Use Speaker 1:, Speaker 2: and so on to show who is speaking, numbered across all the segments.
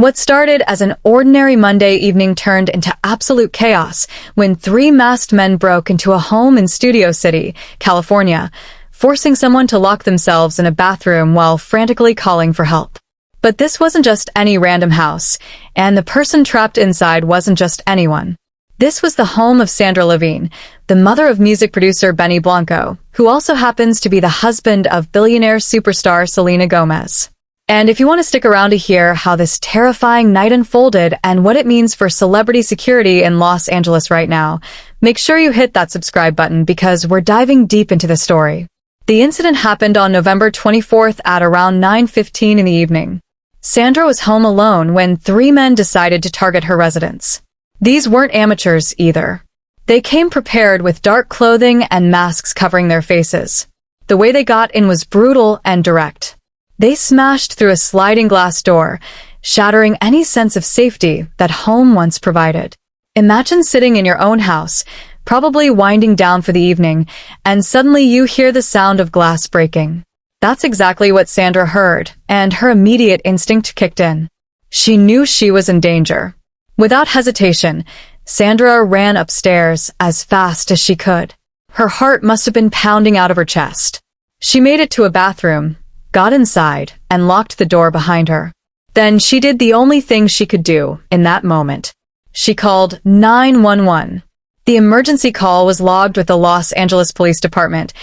Speaker 1: What started as an ordinary Monday evening turned into absolute chaos when three masked men broke into a home in Studio City, California, forcing someone to lock themselves in a bathroom while frantically calling for help. But this wasn't just any random house, and the person trapped inside wasn't just anyone. This was the home of Sandra Levine, the mother of music producer Benny Blanco, who also happens to be the husband of billionaire superstar Selena Gomez. And if you want to stick around to hear how this terrifying night unfolded and what it means for celebrity security in Los Angeles right now, make sure you hit that subscribe button because we're diving deep into the story. The incident happened on November 24th at around 9:15 in the evening. Sandra was home alone when three men decided to target her residence. These weren't amateurs either. They came prepared with dark clothing and masks covering their faces. The way they got in was brutal and direct. They smashed through a sliding glass door, shattering any sense of safety that home once provided. Imagine sitting in your own house, probably winding down for the evening, and suddenly you hear the sound of glass breaking. That's exactly what Sandra heard, and her immediate instinct kicked in. She knew she was in danger. Without hesitation, Sandra ran upstairs as fast as she could. Her heart must have been pounding out of her chest. She made it to a bathroom, got inside, and locked the door behind her. Then she did the only thing she could do in that moment. She called 911. The emergency call was logged with the Los Angeles Police Department,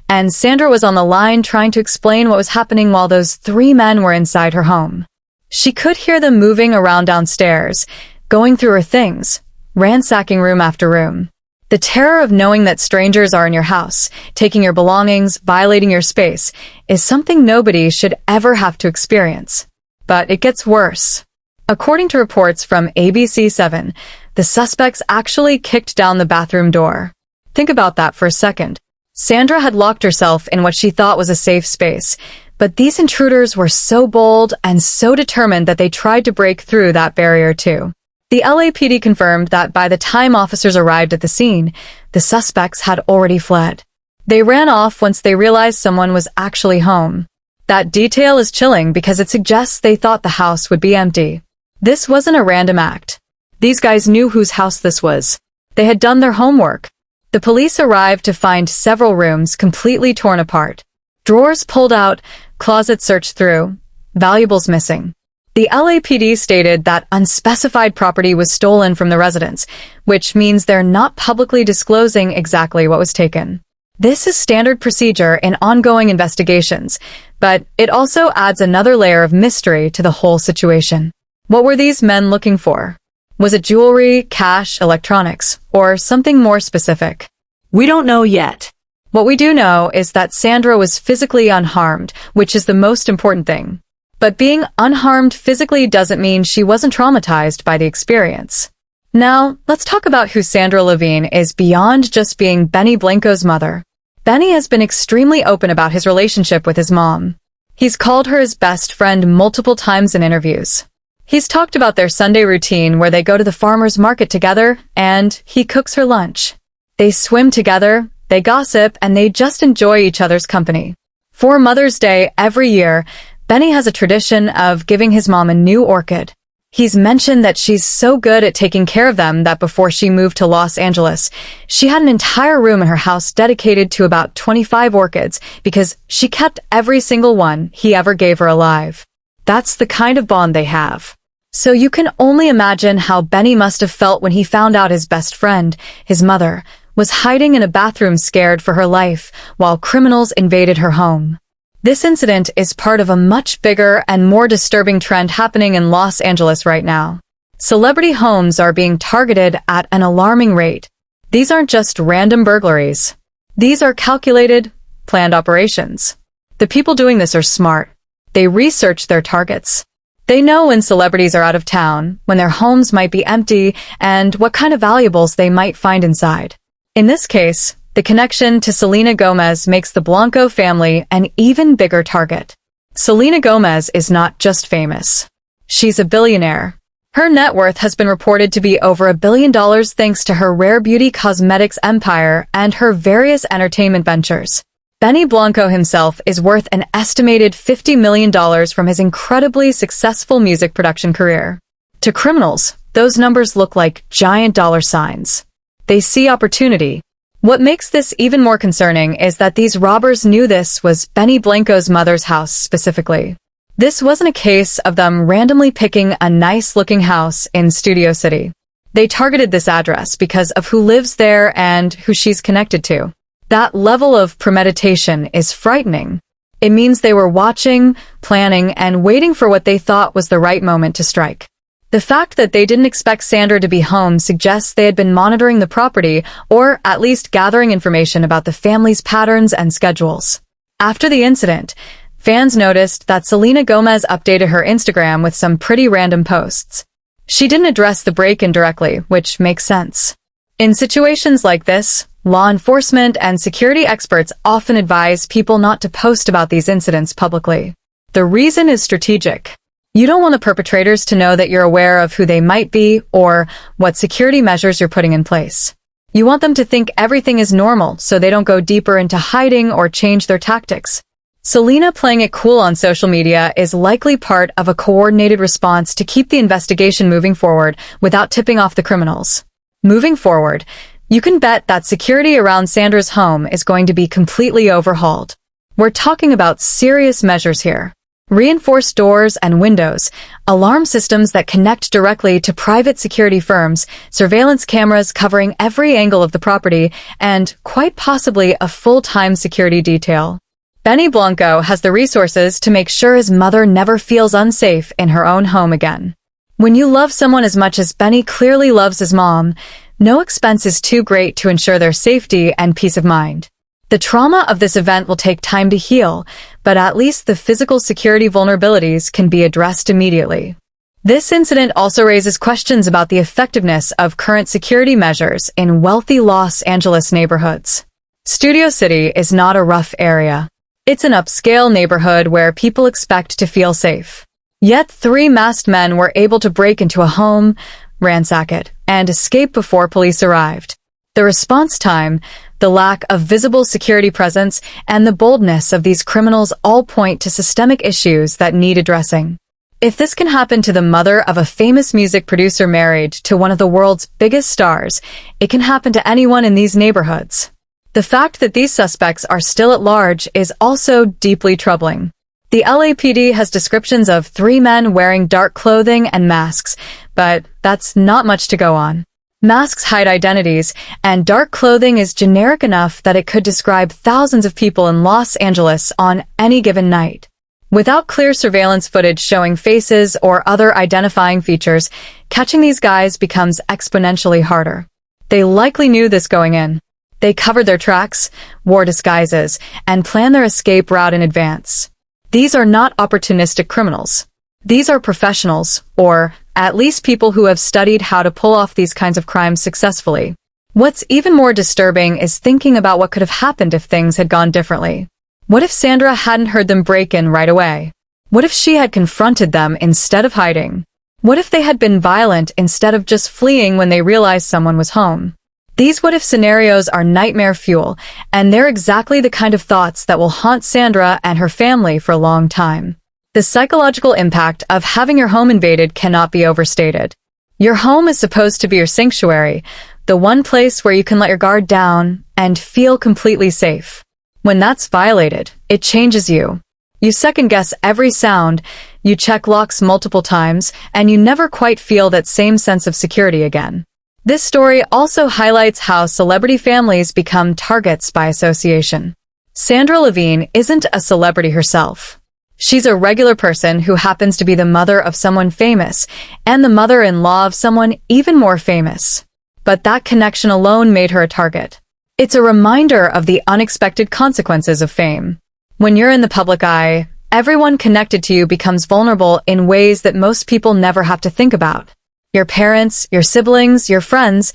Speaker 1: and Sandra was on the line trying to explain what was happening while those three men were inside her home. She could hear them moving around downstairs, going through her things, ransacking room after room. The terror of knowing that strangers are in your house, taking your belongings, violating your space, is something nobody should ever have to experience. But it gets worse. According to reports from ABC7, the suspects actually kicked down the bathroom door. Think about that for a second. Sandra had locked herself in what she thought was a safe space, but these intruders were so bold and so determined that they tried to break through that barrier too. The LAPD confirmed that by the time officers arrived at the scene, the suspects had already fled. They ran off once they realized someone was actually home. That detail is chilling because it suggests they thought the house would be empty. This wasn't a random act. These guys knew whose house this was. They had done their homework. The police arrived to find several rooms completely torn apart. Drawers pulled out, closets searched through, valuables missing. The LAPD stated that unspecified property was stolen from the residence, which means they're not publicly disclosing exactly what was taken. This is standard procedure in ongoing investigations, but it also adds another layer of mystery to the whole situation. What were these men looking for? Was it jewelry, cash, electronics, or something more specific?
Speaker 2: We don't know yet.
Speaker 1: What we do know is that Sandra was physically unharmed, which is the most important thing. But being unharmed physically doesn't mean she wasn't traumatized by the experience. Now, let's talk about who Sandra Levine is beyond just being Benny Blanco's mother. Benny has been extremely open about his relationship with his mom. He's called her his best friend multiple times in interviews. He's talked about their Sunday routine where they go to the farmer's market together, and he cooks her lunch. They swim together, they gossip, and they just enjoy each other's company. For Mother's Day every year, Benny has a tradition of giving his mom a new orchid. He's mentioned that she's so good at taking care of them that before she moved to Los Angeles, she had an entire room in her house dedicated to about 25 orchids because she kept every single one he ever gave her alive. That's the kind of bond they have. So you can only imagine how Benny must have felt when he found out his best friend, his mother, was hiding in a bathroom scared for her life while criminals invaded her home. This incident is part of a much bigger and more disturbing trend happening in Los Angeles right now. Celebrity homes are being targeted at an alarming rate. These aren't just random burglaries. These are calculated, planned operations. The people doing this are smart. They research their targets. They know when celebrities are out of town, when their homes might be empty, and what kind of valuables they might find inside. In this case, the connection to Selena Gomez makes the Blanco family an even bigger target. Selena Gomez is not just famous. She's a billionaire. Her net worth has been reported to be over $1 billion thanks to her rare beauty cosmetics empire and her various entertainment ventures. Benny Blanco himself is worth an estimated $50 million from his incredibly successful music production career. To criminals, those numbers look like giant dollar signs. They see opportunity. What makes this even more concerning is that these robbers knew this was Benny Blanco's mother's house specifically. This wasn't a case of them randomly picking a nice-looking house in Studio City. They targeted this address because of who lives there and who she's connected to. That level of premeditation is frightening. It means they were watching, planning, and waiting for what they thought was the right moment to strike. The fact that they didn't expect Sandra to be home suggests they had been monitoring the property, or at least gathering information about the family's patterns and schedules. After the incident, fans noticed that Selena Gomez updated her Instagram with some pretty random posts. She didn't address the break-in directly, which makes sense. In situations like this, law enforcement and security experts often advise people not to post about these incidents publicly. The reason is strategic. You don't want the perpetrators to know that you're aware of who they might be or what security measures you're putting in place. You want them to think everything is normal so they don't go deeper into hiding or change their tactics. Selena playing it cool on social media is likely part of a coordinated response to keep the investigation moving forward without tipping off the criminals. Moving forward, you can bet that security around Sandra's home is going to be completely overhauled. We're talking about serious measures here. Reinforced doors and windows, alarm systems that connect directly to private security firms, surveillance cameras covering every angle of the property, and quite possibly a full-time security detail. Benny Blanco has the resources to make sure his mother never feels unsafe in her own home again. When you love someone as much as Benny clearly loves his mom, no expense is too great to ensure their safety and peace of mind. The trauma of this event will take time to heal, but at least the physical security vulnerabilities can be addressed immediately. This incident also raises questions about the effectiveness of current security measures in wealthy Los Angeles neighborhoods. Studio City is not a rough area. It's an upscale neighborhood where people expect to feel safe. Yet 3 masked men were able to break into a home, ransack it, and escape before police arrived. The response time, the lack of visible security presence, and the boldness of these criminals all point to systemic issues that need addressing. If this can happen to the mother of a famous music producer married to one of the world's biggest stars, it can happen to anyone in these neighborhoods. The fact that these suspects are still at large is also deeply troubling. The LAPD has descriptions of 3 men wearing dark clothing and masks, but that's not much to go on. Masks hide identities, and dark clothing is generic enough that it could describe thousands of people in Los Angeles on any given night. Without clear surveillance footage showing faces or other identifying features, catching these guys becomes exponentially harder. They likely knew this going in. They covered their tracks, wore disguises, and planned their escape route in advance. These are not opportunistic criminals. These are professionals, or at least people who have studied how to pull off these kinds of crimes successfully. What's even more disturbing is thinking about what could have happened if things had gone differently. What if Sandra hadn't heard them break in right away? What if she had confronted them instead of hiding? What if they had been violent instead of just fleeing when they realized someone was home? These what-if scenarios are nightmare fuel, and they're exactly the kind of thoughts that will haunt Sandra and her family for a long time. The psychological impact of having your home invaded cannot be overstated. Your home is supposed to be your sanctuary, the one place where you can let your guard down and feel completely safe. When that's violated, it changes you. You second-guess every sound, you check locks multiple times, and you never quite feel that same sense of security again. This story also highlights how celebrity families become targets by association. Sandra Levine isn't a celebrity herself. She's a regular person who happens to be the mother of someone famous and the mother-in-law of someone even more famous. But that connection alone made her a target. It's a reminder of the unexpected consequences of fame. When you're in the public eye, everyone connected to you becomes vulnerable in ways that most people never have to think about. Your parents, your siblings, your friends,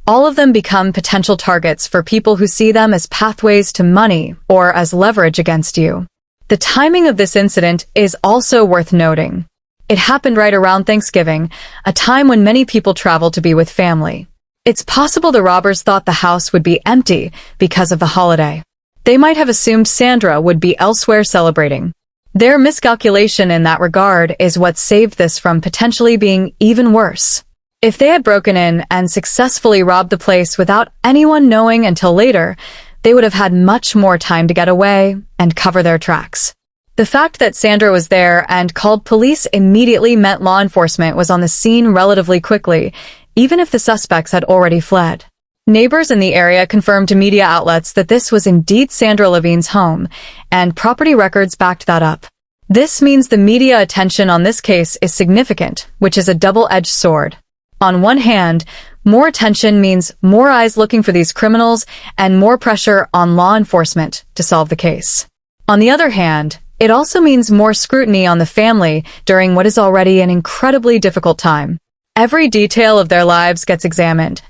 Speaker 1: all of them become potential targets for people who see them as pathways to money or as leverage against you. The timing of this incident is also worth noting. It happened right around Thanksgiving, a time when many people travel to be with family. It's possible the robbers thought the house would be empty because of the holiday. They might have assumed Sandra would be elsewhere celebrating. Their miscalculation in that regard is what saved this from potentially being even worse. If they had broken in and successfully robbed the place without anyone knowing until later, they would have had much more time to get away and cover their tracks. The fact that Sandra was there and called police immediately meant law enforcement was on the scene relatively quickly, even if the suspects had already fled. Neighbors in the area confirmed to media outlets that this was indeed Sandra Levine's home, and property records backed that up. This means the media attention on this case is significant, which is a double-edged sword. On one hand, more attention means more eyes looking for these criminals and more pressure on law enforcement to solve the case. On the other hand, it also means more scrutiny on the family during what is already an incredibly difficult time. Every detail of their lives gets examined.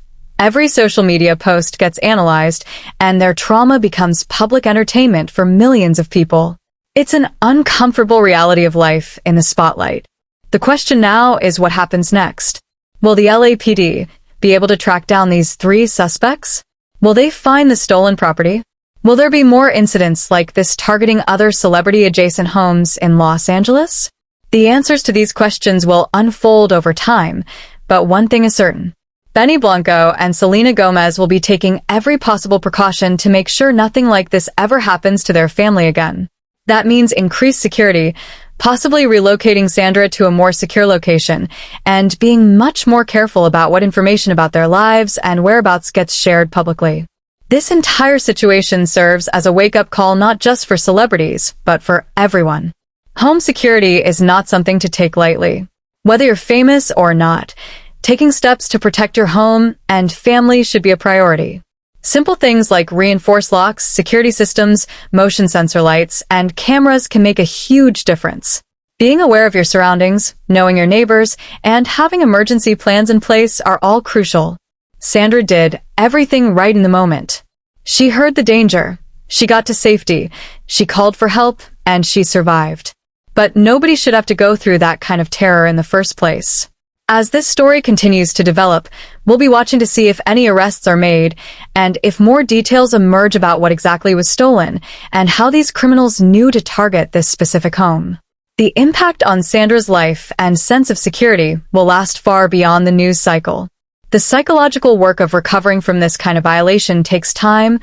Speaker 1: Every social media post gets analyzed, and their trauma becomes public entertainment for millions of people. It's an uncomfortable reality of life in the spotlight. The question now is what happens next. Will the LAPD be able to track down these 3 suspects? Will they find the stolen property? Will there be more incidents like this targeting other celebrity-adjacent homes in Los Angeles? The answers to these questions will unfold over time, but one thing is certain. Benny Blanco and Selena Gomez will be taking every possible precaution to make sure nothing like this ever happens to their family again. That means increased security, possibly relocating Sandra to a more secure location, and being much more careful about what information about their lives and whereabouts gets shared publicly. This entire situation serves as a wake-up call not just for celebrities, but for everyone. Home security is not something to take lightly. Whether you're famous or not, taking steps to protect your home and family should be a priority. Simple things like reinforced locks, security systems, motion sensor lights, and cameras can make a huge difference. Being aware of your surroundings, knowing your neighbors, and having emergency plans in place are all crucial. Sandra did everything right in the moment. She heard the danger, she got to safety, she called for help, and she survived. But nobody should have to go through that kind of terror in the first place. As this story continues to develop, we'll be watching to see if any arrests are made and if more details emerge about what exactly was stolen and how these criminals knew to target this specific home. The impact on Sandra's life and sense of security will last far beyond the news cycle. The psychological work of recovering from this kind of violation takes time,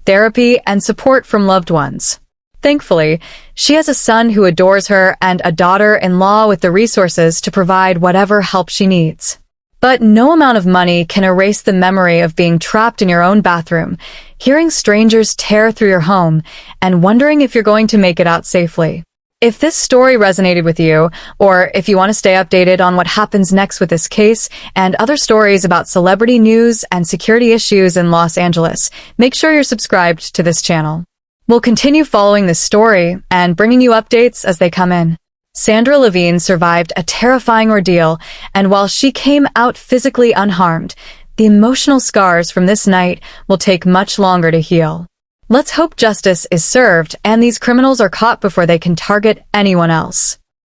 Speaker 1: therapy, and support from loved ones. Thankfully, she has a son who adores her and a daughter-in-law with the resources to provide whatever help she needs. But no amount of money can erase the memory of being trapped in your own bathroom, hearing strangers tear through your home, and wondering if you're going to make it out safely. If this story resonated with you, or if you want to stay updated on what happens next with this case and other stories about celebrity news and security issues in Los Angeles, make sure you're subscribed to this channel. We'll continue following this story and bringing you updates as they come in. Sandra Levine survived a terrifying ordeal, and while she came out physically unharmed, the emotional scars from this night will take much longer to heal. Let's hope justice is served and these criminals are caught before they can target anyone else.